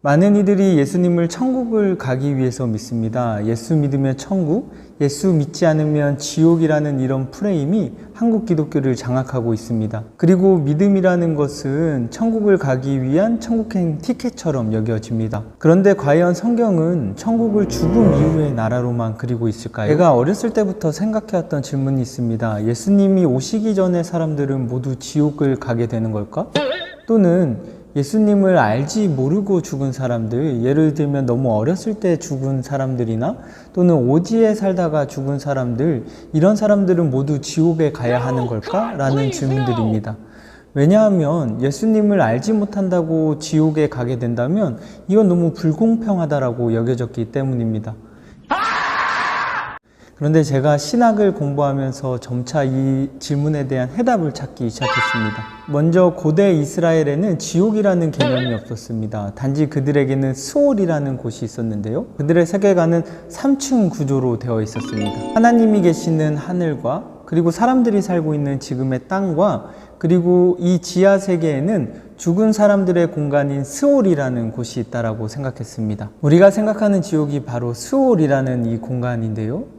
많은 이들이 예수님을 천국을 가기 위해서 믿습니다. 예수 믿으면 천국, 예수 믿지 않으면 지옥이라는 이런 프레임이 한국 기독교를 장악하고 있습니다. 그리고 믿음이라는 것은 천국을 가기 위한 천국행 티켓처럼 여겨집니다. 그런데 과연 성경은 천국을 죽음 이후의 나라로만 그리고 있을까요? 제가 어렸을 때부터 생각해왔던 질문이 있습니다. 예수님이 오시기 전에 사람들은 모두 지옥을 가게 되는 걸까? 또는 예수님을 알지 모르고 죽은 사람들, 예를 들면 너무 어렸을 때 죽은 사람들이나 또는 오지에 살다가 죽은 사람들, 이런 사람들은 모두 지옥에 가야 하는 걸까? 라는 질문들입니다. 왜냐하면 예수님을 알지 못한다고 지옥에 가게 된다면 이건 너무 불공평하다라고 여겨졌기 때문입니다. 그런데 제가 신학을 공부하면서 점차 이 질문에 대한 해답을 찾기 시작했습니다. 먼저 고대 이스라엘에는 지옥이라는 개념이 없었습니다. 단지 그들에게는 스올이라는 곳이 있었는데요. 그들의 세계관은 3층 구조로 되어 있었습니다. 하나님이 계시는 하늘과 그리고 사람들이 살고 있는 지금의 땅과 그리고 이 지하 세계에는 죽은 사람들의 공간인 스올이라는 곳이 있다고 생각했습니다. 우리가 생각하는 지옥이 바로 스올이라는 이 공간인데요.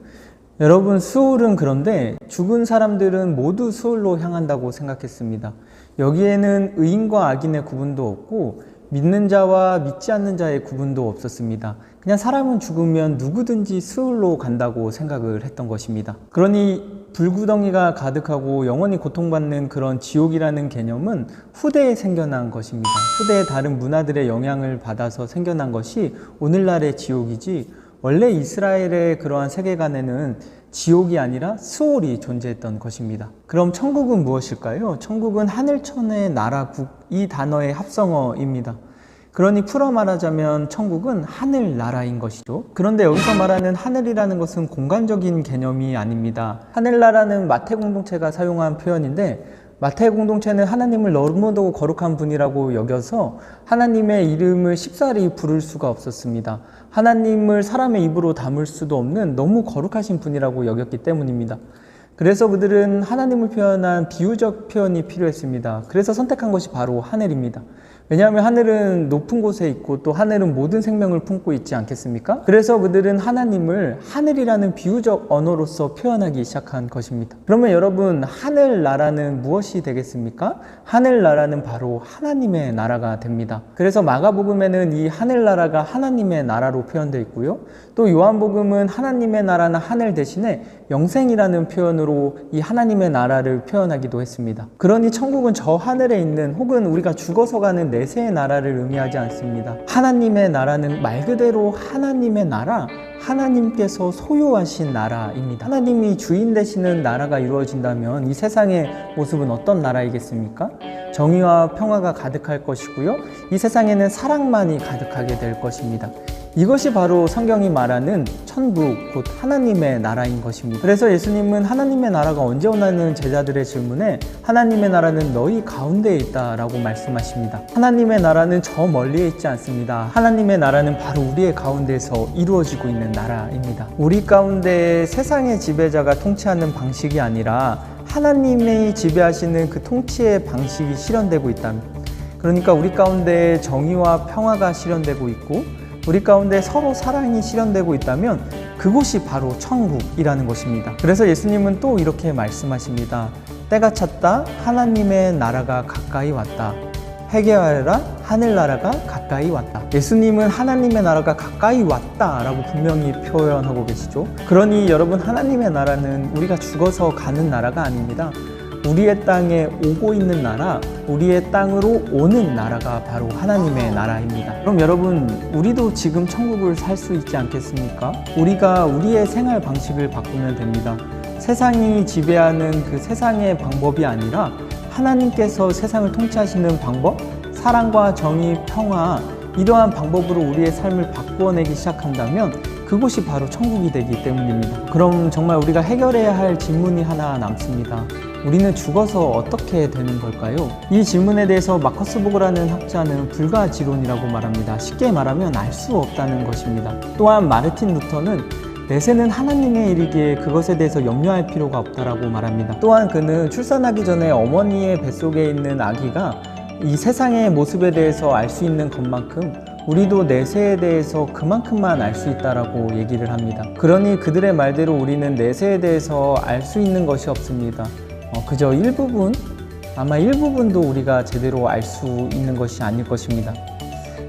여러분, 스올은 그런데 죽은 사람들은 모두 스올로 향한다고 생각했습니다. 여기에는 의인과 악인의 구분도 없고 믿는 자와 믿지 않는 자의 구분도 없었습니다. 그냥 사람은 죽으면 누구든지 스올로 간다고 생각을 했던 것입니다. 그러니 불구덩이가 가득하고 영원히 고통받는 그런 지옥이라는 개념은 후대에 생겨난 것입니다. 후대의 다른 문화들의 영향을 받아서 생겨난 것이 오늘날의 지옥이지, 원래 이스라엘의 그러한 세계관에는 지옥이 아니라 스올이 존재했던 것입니다. 그럼 천국은 무엇일까요? 천국은 하늘천의 나라국, 이 단어의 합성어입니다. 그러니 풀어 말하자면 천국은 하늘나라인 것이죠. 그런데 여기서 말하는 하늘이라는 것은 공간적인 개념이 아닙니다. 하늘나라는 마태 공동체가 사용한 표현인데, 마태 공동체는 하나님을 너무도 거룩한 분이라고 여겨서 하나님의 이름을 쉽사리 부를 수가 없었습니다. 하나님을 사람의 입으로 담을 수도 없는 너무 거룩하신 분이라고 여겼기 때문입니다. 그래서 그들은 하나님을 표현한 비유적 표현이 필요했습니다. 그래서 선택한 것이 바로 하늘입니다. 왜냐하면 하늘은 높은 곳에 있고 또 하늘은 모든 생명을 품고 있지 않겠습니까? 그래서 그들은 하나님을 하늘이라는 비유적 언어로서 표현하기 시작한 것입니다. 그러면 여러분, 하늘나라는 무엇이 되겠습니까? 하늘나라는 바로 하나님의 나라가 됩니다. 그래서 마가복음에는 이 하늘나라가 하나님의 나라로 표현되어 있고요. 또 요한복음은 하나님의 나라는 하늘 대신에 영생이라는 표현으로 이 하나님의 나라를 표현하기도 했습니다. 그러니 천국은 저 하늘에 있는 혹은 우리가 죽어서 가는 내세의 나라를 의미하지 않습니다. 하나님의 나라는 말 그대로 하나님의 나라, 하나님께서 소유하신 나라입니다. 하나님이 주인 되시는 나라가 이루어진다면 이 세상의 모습은 어떤 나라이겠습니까? 정의와 평화가 가득할 것이고요. 이 세상에는 사랑만이 가득하게 될 것입니다. 이것이 바로 성경이 말하는 천국, 곧 하나님의 나라인 것입니다. 그래서 예수님은 하나님의 나라가 언제 오냐는 제자들의 질문에 하나님의 나라는 너희 가운데에 있다라고 말씀하십니다. 하나님의 나라는 저 멀리에 있지 않습니다. 하나님의 나라는 바로 우리의 가운데에서 이루어지고 있는 나라입니다. 우리 가운데 세상의 지배자가 통치하는 방식이 아니라 하나님이 지배하시는 그 통치의 방식이 실현되고 있다면, 그러니까 우리 가운데 정의와 평화가 실현되고 있고 우리 가운데 서로 사랑이 실현되고 있다면 그곳이 바로 천국이라는 것입니다. 그래서 예수님은 또 이렇게 말씀하십니다. 때가 찼다. 하나님의 나라가 가까이 왔다. 회개하여라. 하늘나라가 가까이 왔다. 예수님은 하나님의 나라가 가까이 왔다라고 분명히 표현하고 계시죠. 그러니 여러분, 하나님의 나라는 우리가 죽어서 가는 나라가 아닙니다. 우리의 땅에 오고 있는 나라, 우리의 땅으로 오는 나라가 바로 하나님의 나라입니다. 그럼 여러분, 우리도 지금 천국을 살 수 있지 않겠습니까? 우리가 우리의 생활 방식을 바꾸면 됩니다. 세상이 지배하는 그 세상의 방법이 아니라 하나님께서 세상을 통치하시는 방법, 사랑과 정의, 평화, 이러한 방법으로 우리의 삶을 바꾸어내기 시작한다면 그곳이 바로 천국이 되기 때문입니다. 그럼 정말 우리가 해결해야 할 질문이 하나 남습니다. 우리는 죽어서 어떻게 되는 걸까요? 이 질문에 대해서 마커스 보그라는 학자는 불가지론이라고 말합니다. 쉽게 말하면 알 수 없다는 것입니다. 또한 마르틴 루터는 내세는 하나님의 일이기에 그것에 대해서 염려할 필요가 없다라고 말합니다. 또한 그는 출산하기 전에 어머니의 뱃속에 있는 아기가 이 세상의 모습에 대해서 알 수 있는 것만큼 우리도 내세에 대해서 그만큼만 알 수 있다라고 얘기를 합니다. 그러니 그들의 말대로 우리는 내세에 대해서 알 수 있는 것이 없습니다. 그저 일부분, 아마 일부분도 우리가 제대로 알 수 있는 것이 아닐 것입니다.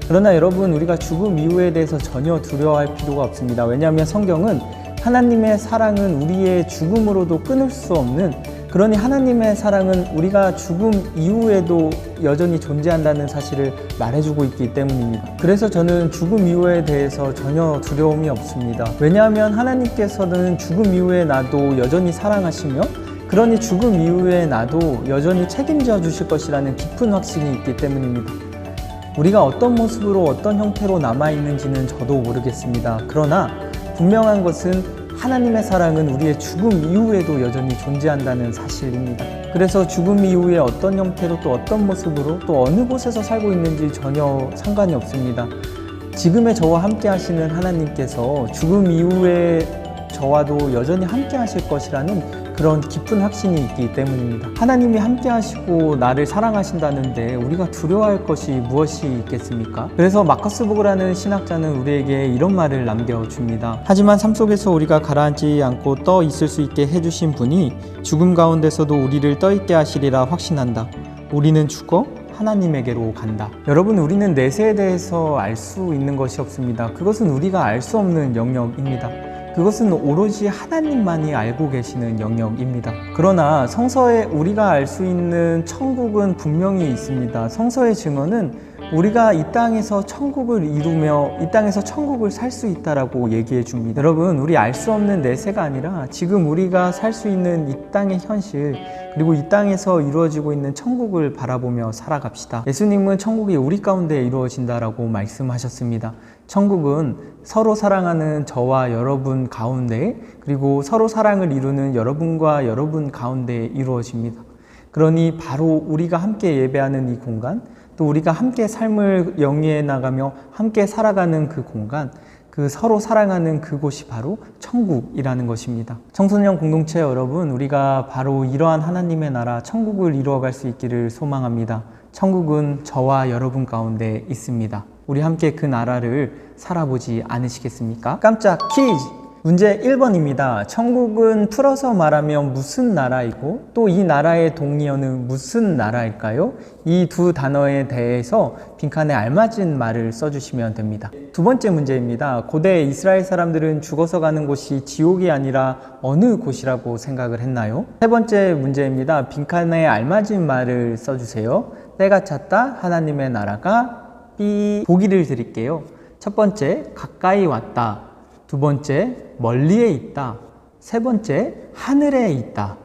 그러나 여러분, 우리가 죽음 이후에 대해서 전혀 두려워할 필요가 없습니다. 왜냐하면 성경은 하나님의 사랑은 우리의 죽음으로도 끊을 수 없는, 그러니 하나님의 사랑은 우리가 죽음 이후에도 여전히 존재한다는 사실을 말해주고 있기 때문입니다. 그래서 저는 죽음 이후에 대해서 전혀 두려움이 없습니다. 왜냐하면 하나님께서는 죽음 이후에 나도 여전히 사랑하시며, 그러니 죽음 이후에 나도 여전히 책임져 주실 것이라는 깊은 확신이 있기 때문입니다. 우리가 어떤 모습으로 어떤 형태로 남아있는지는 저도 모르겠습니다. 그러나 분명한 것은 하나님의 사랑은 우리의 죽음 이후에도 여전히 존재한다는 사실입니다. 그래서 죽음 이후에 어떤 형태로 또 어떤 모습으로 또 어느 곳에서 살고 있는지 전혀 상관이 없습니다. 지금의 저와 함께 하시는 하나님께서 죽음 이후에 저와도 여전히 함께 하실 것이라는 그런 깊은 확신이 있기 때문입니다. 하나님이 함께 하시고 나를 사랑하신다는데 우리가 두려워할 것이 무엇이 있겠습니까? 그래서 마커스 보그라는 신학자는 우리에게 이런 말을 남겨줍니다. 하지만 삶 속에서 우리가 가라앉지 않고 떠 있을 수 있게 해주신 분이 죽음 가운데서도 우리를 떠 있게 하시리라 확신한다. 우리는 죽어 하나님에게로 간다. 여러분, 우리는 내세에 대해서 알 수 있는 것이 없습니다. 그것은 우리가 알 수 없는 영역입니다. 그것은 오로지 하나님만이 알고 계시는 영역입니다. 그러나 성서에 우리가 알 수 있는 천국은 분명히 있습니다. 성서의 증언은 우리가 이 땅에서 천국을 이루며 이 땅에서 천국을 살 수 있다라고 얘기해 줍니다. 여러분, 우리 알 수 없는 내세가 아니라 지금 우리가 살 수 있는 이 땅의 현실, 그리고 이 땅에서 이루어지고 있는 천국을 바라보며 살아갑시다. 예수님은 천국이 우리 가운데 이루어진다라고 말씀하셨습니다. 천국은 서로 사랑하는 저와 여러분 가운데, 그리고 서로 사랑을 이루는 여러분과 여러분 가운데 이루어집니다. 그러니 바로 우리가 함께 예배하는 이 공간, 또 우리가 함께 삶을 영위해 나가며 함께 살아가는 그 공간, 그 서로 사랑하는 그곳이 바로 천국이라는 것입니다. 청소년 공동체 여러분, 우리가 바로 이러한 하나님의 나라 천국을 이루어갈 수 있기를 소망합니다. 천국은 저와 여러분 가운데 있습니다. 우리 함께 그 나라를 살아보지 않으시겠습니까? 깜짝 퀴즈! 문제 1번입니다. 천국은 풀어서 말하면 무슨 나라이고 또 이 나라의 동의어는 무슨 나라일까요? 이 두 단어에 대해서 빈칸에 알맞은 말을 써주시면 됩니다. 두 번째 문제입니다. 고대 이스라엘 사람들은 죽어서 가는 곳이 지옥이 아니라 어느 곳이라고 생각을 했나요? 세 번째 문제입니다. 빈칸에 알맞은 말을 써주세요. 때가 찼다, 하나님의 나라가 삐. 보기를 드릴게요. 첫 번째, 가까이 왔다. 두 번째, 멀리에 있다. 세 번째, 하늘에 있다.